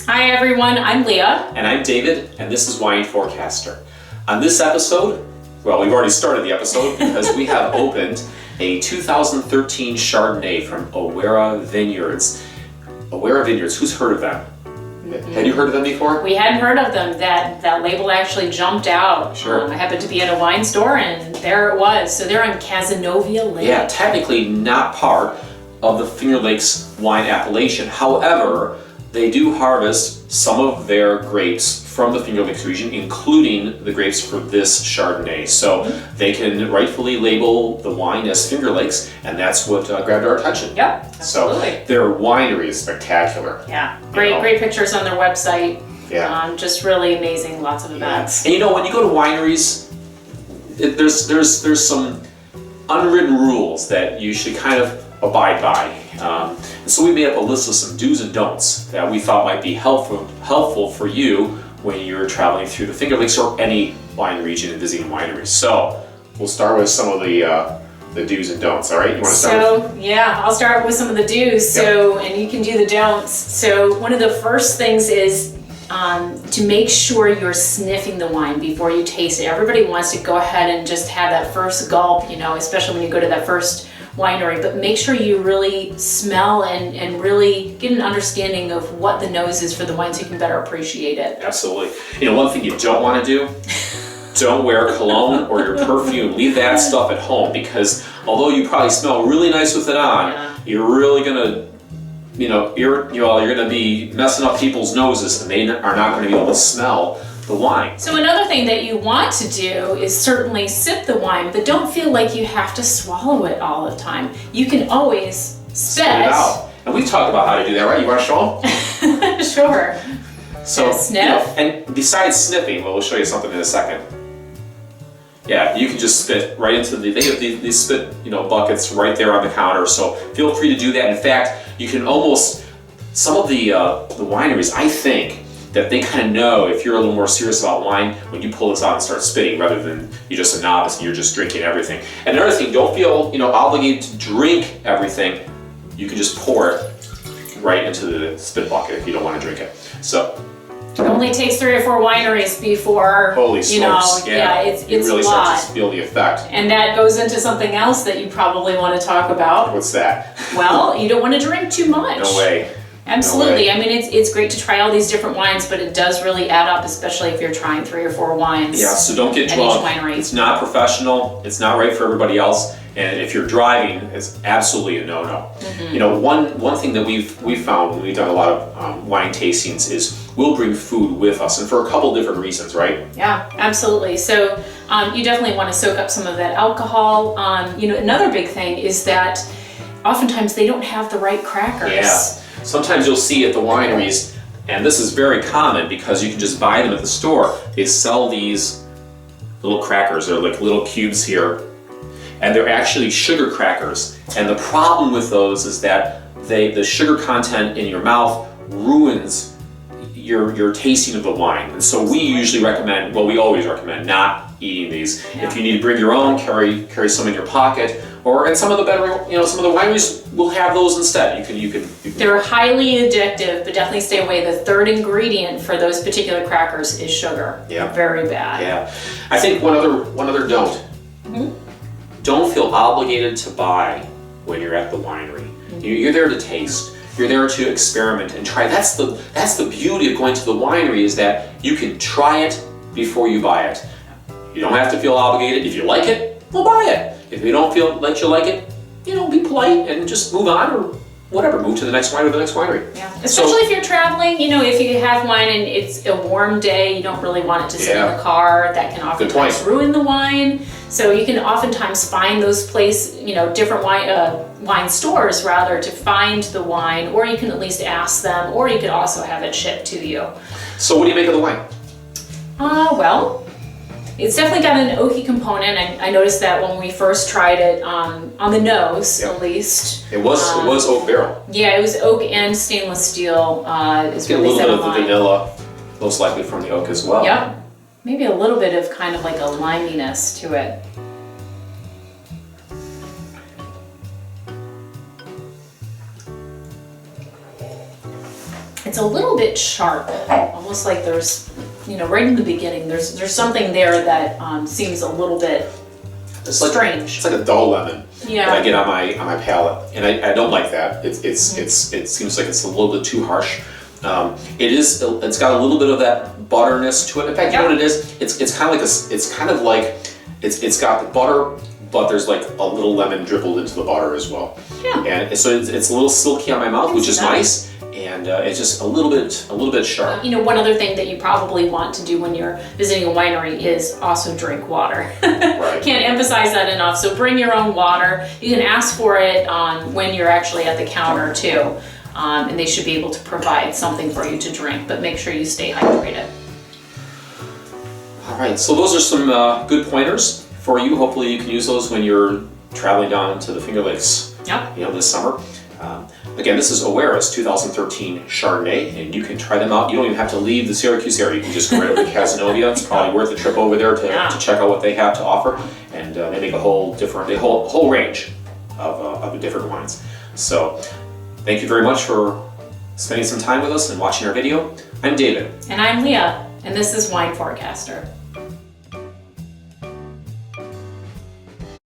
Hi everyone, I'm Leah. And I'm David, and this is Wineforecaster. On this episode, well, we've already started the episode because we have opened a 2013 Chardonnay from Awera Vineyards. Awera Vineyards, who's heard of them? Had you heard of them before? We hadn't heard of them. That label actually jumped out. Sure. I happened to be in a wine store and there it was. So they're on Cazenovia Lake. Yeah, technically not part of the Finger Lakes wine appellation. However, they do harvest some of their grapes from the Finger Lakes region, including the grapes for this Chardonnay. So they can rightfully label the wine as Finger Lakes, and that's what grabbed our attention. Yep, absolutely. So their winery is spectacular. Yeah, great pictures on their website. Yeah. Just really amazing, lots of events. And you know, when you go to wineries, there's some unwritten rules that you should kind of abide by. And so we made up a list of some do's and don'ts that we thought might be helpful for you when you're traveling through the Finger Lakes or any wine region and visiting wineries. So we'll start with some of the do's and don'ts. All right, you want to start? Yeah, I'll start with some of the do's. Yep. And you can do the don'ts. So one of the first things is to make sure you're sniffing the wine before you taste it. Everybody wants to go ahead and just have that first gulp, especially when you go to that first winery, but make sure you really smell and really get an understanding of what the nose is for the wine so you can better appreciate it. Absolutely. One thing you don't want to do, don't wear cologne or your perfume. Leave that stuff at home, because although you probably smell really nice with it on, you're really gonna you're gonna be messing up people's noses, and they are not going to be able to smell the wine. So another thing that you want to do is certainly sip the wine, but don't feel like you have to swallow it all the time. You can always spit it out. And we've talked about how to do that, right? You want to show them? Sure. So sniff. And besides sniffing, we'll show you something in a second. Yeah, you can just spit right into they have these spit buckets right there on the counter. So feel free to do that. In fact, you can almost, some of the wineries, I think, that they kind of know if you're a little more serious about wine when you pull this out and start spitting, rather than you're just a novice and you're just drinking everything. And another thing, don't feel obligated to drink everything. You can just pour it right into the spit bucket if you don't want to drink it. So it only takes 3 or 4 wineries before holy smokes, it's you really a lot. start to feel the effect. And that goes into something else that you probably want to talk about. What's that? Well, you don't want to drink too much. No way. Absolutely. No way. I mean, it's great to try all these different wines, but it does really add up, especially if you're trying 3 or 4 wines. Yeah, so don't get at drunk. each winery. It's not professional. It's not right for everybody else. And if you're driving, it's absolutely a no-no. One thing that we've found when we've done a lot of wine tastings is we'll bring food with us, and for a couple different reasons, right? Yeah, absolutely. So you definitely want to soak up some of that alcohol. Another big thing is that oftentimes they don't have the right crackers. Yeah. Sometimes you'll see at the wineries, and this is very common because you can just buy them at the store, they sell these little crackers. They're like little cubes here, and they're actually sugar crackers. And the problem with those is that the sugar content in your mouth ruins your tasting of the wine. And so we usually recommend, we always recommend not eating these. Yeah. If you need to bring your own, carry some in your pocket, or in some of the better, some of the wineries will have those instead. You can. They're highly addictive, but definitely stay away. The third ingredient for those particular crackers is sugar. Yeah. Very bad. Yeah. I think one other don't. Don't feel obligated to buy when you're at the winery. You're there to taste. You're there to experiment and try. That's the beauty of going to the winery, is that you can try it before you buy it. You don't have to feel obligated. If you like it, we'll buy it. If you don't feel like you like it, be polite and just move on, or whatever. Move to the next wine or the next winery. Yeah. Especially if you're traveling, if you have wine and it's a warm day, you don't really want it to sit in the car. That can oftentimes ruin the wine. So you can oftentimes find those different wine stores rather, to find the wine, or you can at least ask them, or you could also have it shipped to you. So what do you make of the wine? Well, it's definitely got an oaky component. I noticed that when we first tried it, on the nose, at least. It was oak barrel. Yeah, it was oak and stainless steel. Is Get a what they little said bit of the online. vanilla, most likely from the oak as well. Yep. Maybe a little bit of kind of like a liminess to it. it's a little bit sharp, almost like there's, you know, right in the beginning, there's something there that seems a little bit strange. It's like a dull lemon Yeah. that I get on my palate, and I don't like that. It seems like it's a little bit too harsh. It's got a little bit of that butterness to it. In fact, you know what it is? It's kind of like it's got the butter, but there's like a little lemon dribbled into the butter as well. Yeah. And so it's a little silky on my mouth, which is nice. And it's just a little bit sharp. You know, one other thing that you probably want to do when you're visiting a winery is also drink water. Right. Can't emphasize that enough. So bring your own water. You can ask for it when you're actually at the counter too. And they should be able to provide something for you to drink, but make sure you stay hydrated. All right, so those are some good pointers for you. Hopefully you can use those when you're traveling down to the Finger Lakes, Yep. you know, this summer. Again, this is Awera's 2013 Chardonnay, and you can try them out. You don't even have to leave the Syracuse area. You can just go right over to Casanova. It's probably worth a trip over there to check out what they have to offer. And they make a whole range of different wines. So thank you very much for spending some time with us and watching our video. I'm David. And I'm Leah, and this is Wineforecaster.